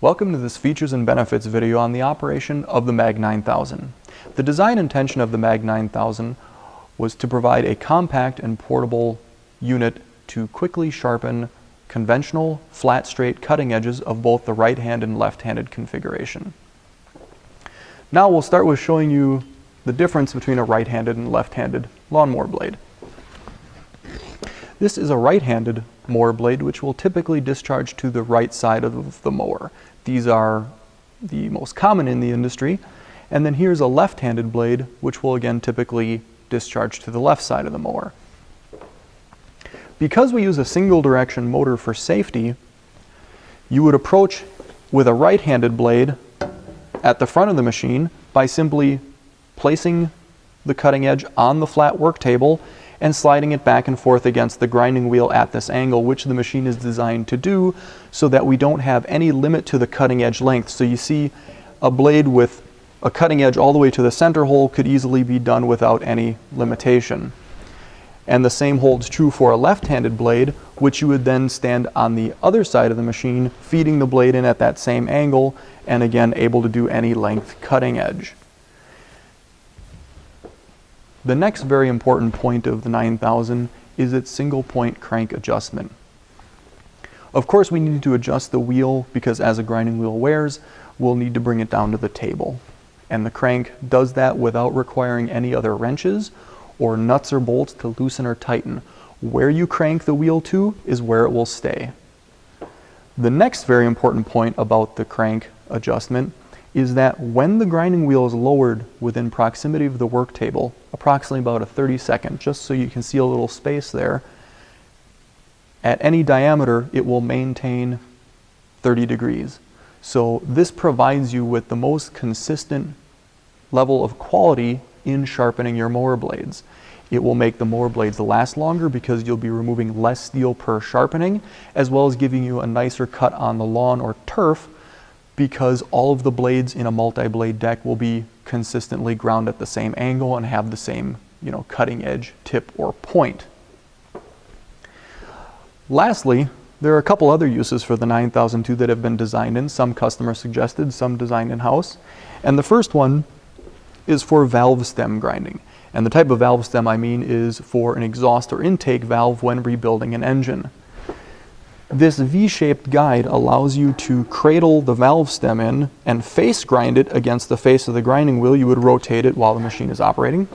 Welcome to this features and benefits video on the operation of the MAG-9000. The design intention of the MAG-9000 was to provide a compact and portable unit to quickly sharpen conventional flat straight cutting edges of both the right-hand and left-handed configuration. Now we'll start with showing you the difference between a right-handed and left-handed lawnmower blade. This is a right-handed mower blade which will typically discharge to the right side of the mower. These are the most common in the industry. And then here's a left-handed blade which will again typically discharge to the left side of the mower. Because we use a single direction motor for safety, you would approach with a right-handed blade at the front of the machine by simply placing the cutting edge on the flat work table and sliding it back and forth against the grinding wheel at this angle, which the machine is designed to do so that we don't have any limit to the cutting edge length. So you see a blade with a cutting edge all the way to the center hole could easily be done without any limitation. And the same holds true for a left-handed blade, which you would then stand on the other side of the machine, feeding the blade in at that same angle, and again able to do any length cutting edge. The next very important point of the 9000 is its single point crank adjustment. Of course we need to adjust the wheel because as a grinding wheel wears, we'll need to bring it down to the table. And the crank does that without requiring any other wrenches or nuts or bolts to loosen or tighten. Where you crank the wheel to is where it will stay. The next very important point about the crank adjustment is that when the grinding wheel is lowered within proximity of the work table, approximately about a 30-second, just so you can see a little space there, at any diameter it will maintain 30 degrees. So this provides you with the most consistent level of quality in sharpening your mower blades. It will make the mower blades last longer because you'll be removing less steel per sharpening, as well as giving you a nicer cut on the lawn or turf because all of the blades in a multi-blade deck will be consistently ground at the same angle and have the same, cutting edge tip or point. Lastly, there are a couple other uses for the 9002 that have been designed in, some customer suggested, some designed in-house. And the first one is for valve stem grinding. And the type of valve stem I mean is for an exhaust or intake valve when rebuilding an engine. This V-shaped guide allows you to cradle the valve stem in and face grind it against the face of the grinding wheel. You would rotate it while the machine is operating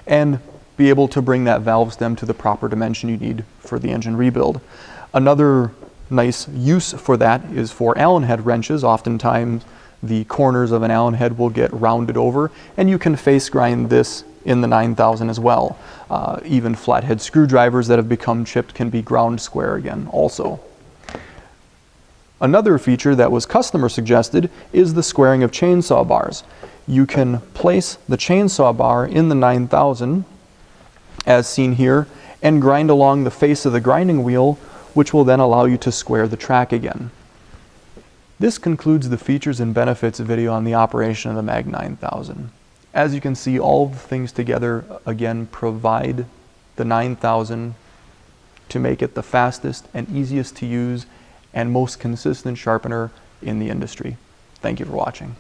and be able to bring that valve stem to the proper dimension you need for the engine rebuild. Another nice use for that is for Allen head wrenches. Oftentimes the corners of an Allen head will get rounded over and you can face grind this in the 9000 as well. Even flathead screwdrivers that have become chipped can be ground square again also. Another feature that was customer suggested is the squaring of chainsaw bars. You can place the chainsaw bar in the 9000 as seen here and grind along the face of the grinding wheel, which will then allow you to square the track again. This concludes the features and benefits video on the operation of the MAG-9000. As you can see, all of the things together again provide the 9000 to make it the fastest and easiest to use and most consistent sharpener in the industry. Thank you for watching.